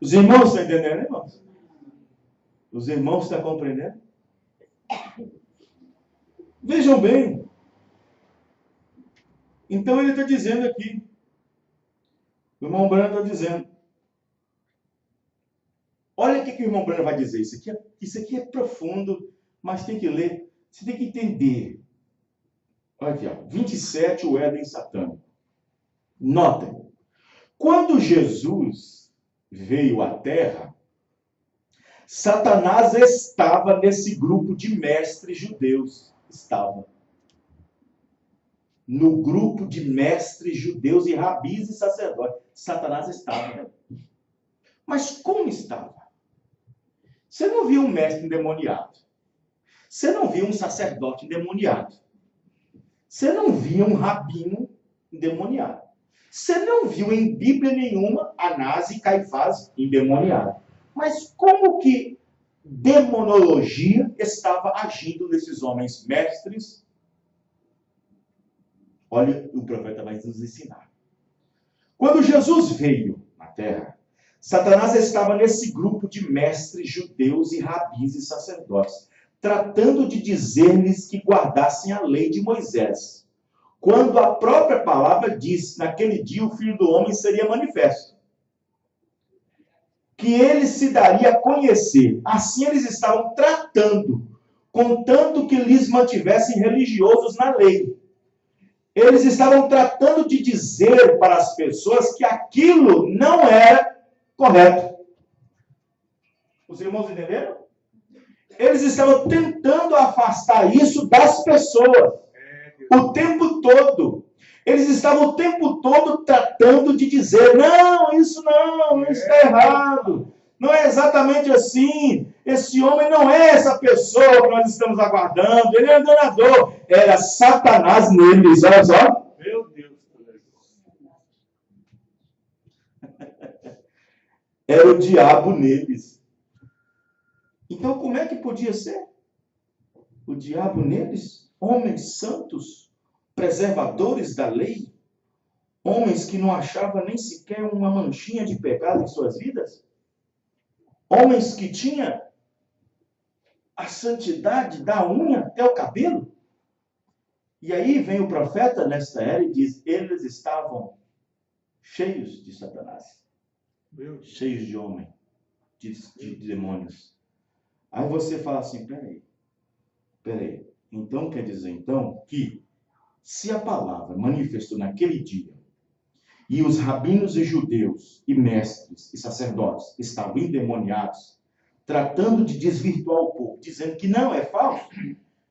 Os irmãos estão entendendo, irmãos? Os irmãos estão compreendendo? Vejam bem. Então, ele está dizendo aqui, o irmão Branham está dizendo. Olha o que o irmão Branham vai dizer. Isso aqui é profundo, mas tem que ler. Você tem que entender. Olha aqui, ó, 27, o Éden satânico. Notem. Quando Jesus veio à Terra, Satanás estava nesse grupo de mestres judeus. Estava. No grupo de mestres judeus e rabis e sacerdotes. Satanás estava. Mas como estava? Você não viu um mestre endemoniado. Você não viu um sacerdote endemoniado. Você não viu um rabino endemoniado. Você não viu em Bíblia nenhuma Anás e Caifás endemoniados. Mas como que demonologia estava agindo nesses homens mestres? Olha, o profeta vai nos ensinar. Quando Jesus veio na terra, Satanás estava nesse grupo de mestres judeus e rabis e sacerdotes, tratando de dizer-lhes que guardassem a lei de Moisés, quando a própria palavra diz, naquele dia o Filho do Homem seria manifesto, que ele se daria a conhecer. Assim eles estavam tratando, contanto que lhes mantivessem religiosos na lei. Eles estavam tratando de dizer para as pessoas que aquilo não era correto. Os irmãos entenderam? Eles estavam tentando afastar isso das pessoas. O tempo todo. Eles estavam o tempo todo tratando de dizer, não, isso está errado. Não é exatamente assim. Esse homem não é essa pessoa que nós estamos aguardando. Ele é enganador. Era Satanás neles, olha só. Meu Deus. Era o diabo neles. Então, como é que podia ser? O diabo neles? Homens santos, preservadores da lei, homens que não achavam nem sequer uma manchinha de pecado em suas vidas, homens que tinham a santidade da unha até o cabelo. E aí vem o profeta nesta era e diz, eles estavam cheios de Satanás, cheios de homem, de demônios. Aí você fala assim, peraí, então quer dizer então que se a palavra manifestou naquele dia e os rabinos e judeus e mestres e sacerdotes estavam endemoniados, tratando de desvirtuar o povo, dizendo que não, é falso,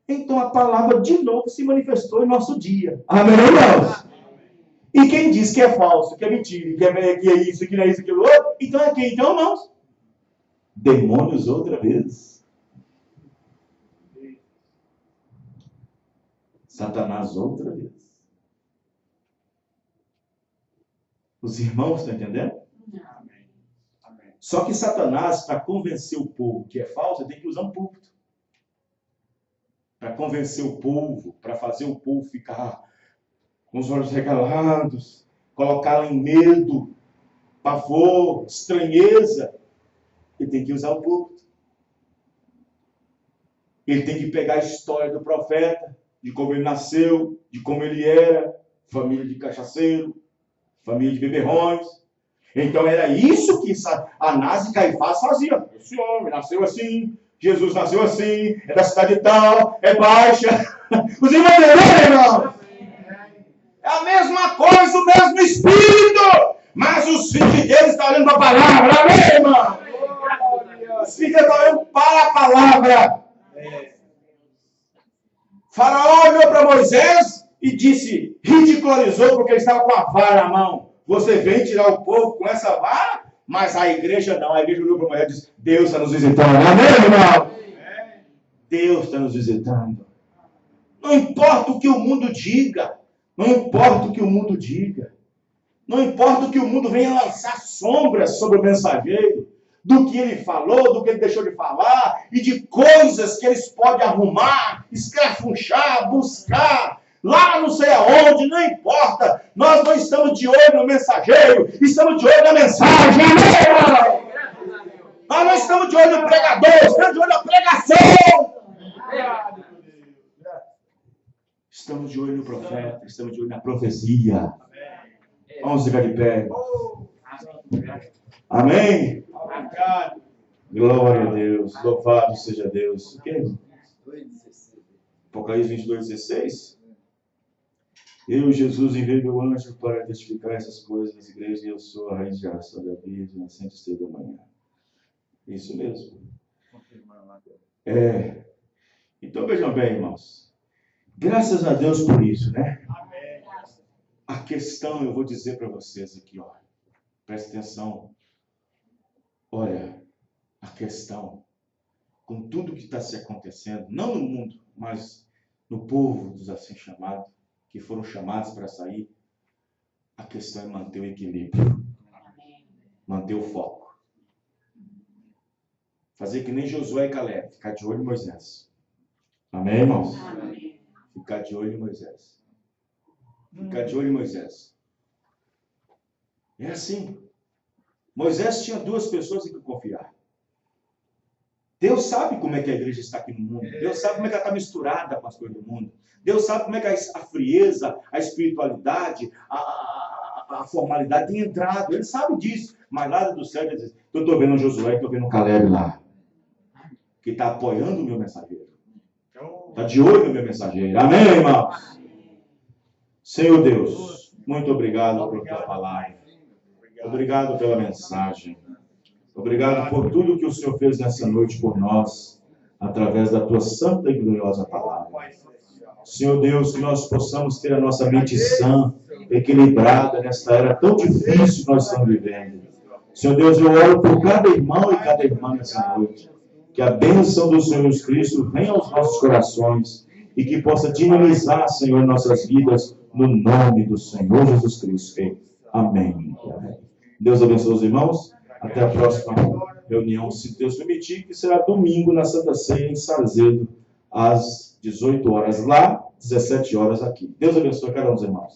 então a palavra de novo se manifestou em nosso dia. Amém, irmãos? E quem diz que é falso, que é mentira, que é isso, que não é isso, aquilo outro, então é quem? Então, irmãos? Demônios outra vez. Satanás outra vez. Os irmãos estão entendendo? Amém. Só que Satanás, para convencer o povo que é falso, ele tem que usar um púlpito. Para convencer o povo, para fazer o povo ficar com os olhos regalados, colocá-lo em medo, pavor, estranheza, ele tem que usar o púlpito. Ele tem que pegar a história do profeta, de como ele nasceu, de como ele era, família de cachaceiro, família de beberrões. Então era isso que Anás e Caifás faziam. Esse homem nasceu assim, Jesus nasceu assim, é da cidade tal, é baixa. Os irmãos entenderam, irmão? É a mesma coisa, o mesmo Espírito. Mas os filhos de Deus estão olhando para a palavra. Amém, irmão? Os filhos de Deus estão olhando para a palavra. Faraó olhou para Moisés e disse, ridicularizou porque ele estava com a vara na mão. Você vem tirar o povo com essa vara? Mas a igreja não. A igreja olhou para Moisés e disse, Deus está nos visitando. Amém, irmão? Deus está nos visitando. Não importa o que o mundo diga. Não importa o que o mundo diga. Não importa o que o mundo venha lançar sombras sobre o mensageiro. Do que ele falou, do que ele deixou de falar, e de coisas que eles podem arrumar, escrafunchar, buscar, lá não sei aonde, não importa. Nós não estamos de olho no mensageiro, estamos de olho na mensagem. Nós não estamos de olho no pregador, estamos de olho na pregação. Estamos de olho no profeta, estamos de olho na profecia. Vamos ficar de pé. Amém? Glória a Deus. Louvado seja Deus. O quê? Apocalipse 22:16. Eu, Jesus, enviei meu anjo para testificar essas coisas nas igrejas e eu sou a raiz de raça da vida, nascente estrela da manhã. Isso mesmo. Então, vejam bem, irmãos. Graças a Deus por isso, né? Amém. A questão, eu vou dizer para vocês aqui, ó. Presta atenção. Olha, a questão, com tudo que está se acontecendo, não no mundo, mas no povo dos assim chamados, que foram chamados para sair, a questão é manter o equilíbrio. Manter o foco. Fazer que nem Josué e Caleb, ficar de olho em Moisés. Amém, irmãos? Amém. Ficar de olho em Moisés. Ficar de olho em Moisés. É assim. Moisés tinha duas pessoas em que confiar. Deus sabe como é que a igreja está aqui no mundo. Deus sabe como é que ela está misturada com as coisas do mundo. Deus sabe como é que a frieza, a espiritualidade, a formalidade tem entrado. Ele sabe disso. Mas lá do céu ele diz, eu estou vendo o Josué e estou vendo o Caleb lá. Que está apoiando o meu mensageiro. Está de olho no meu mensageiro. Amém, irmãos? Senhor Deus, muito obrigado por tua palavra. Obrigado pela mensagem. Obrigado por tudo que o Senhor fez nessa noite por nós, através da tua santa e gloriosa palavra. Senhor Deus, que nós possamos ter a nossa mente sã, equilibrada nesta era tão difícil que nós estamos vivendo. Senhor Deus, eu oro por cada irmão e cada irmã nessa noite. Que a bênção do Senhor Jesus Cristo venha aos nossos corações e que possa dinamizar, Senhor, nossas vidas no nome do Senhor Jesus Cristo. Amém. Deus abençoe os irmãos. Até a próxima reunião, se Deus permitir, que será domingo na Santa Ceia em Sarzedo, às 18 horas lá, 17 horas aqui. Deus abençoe cada um dos irmãos.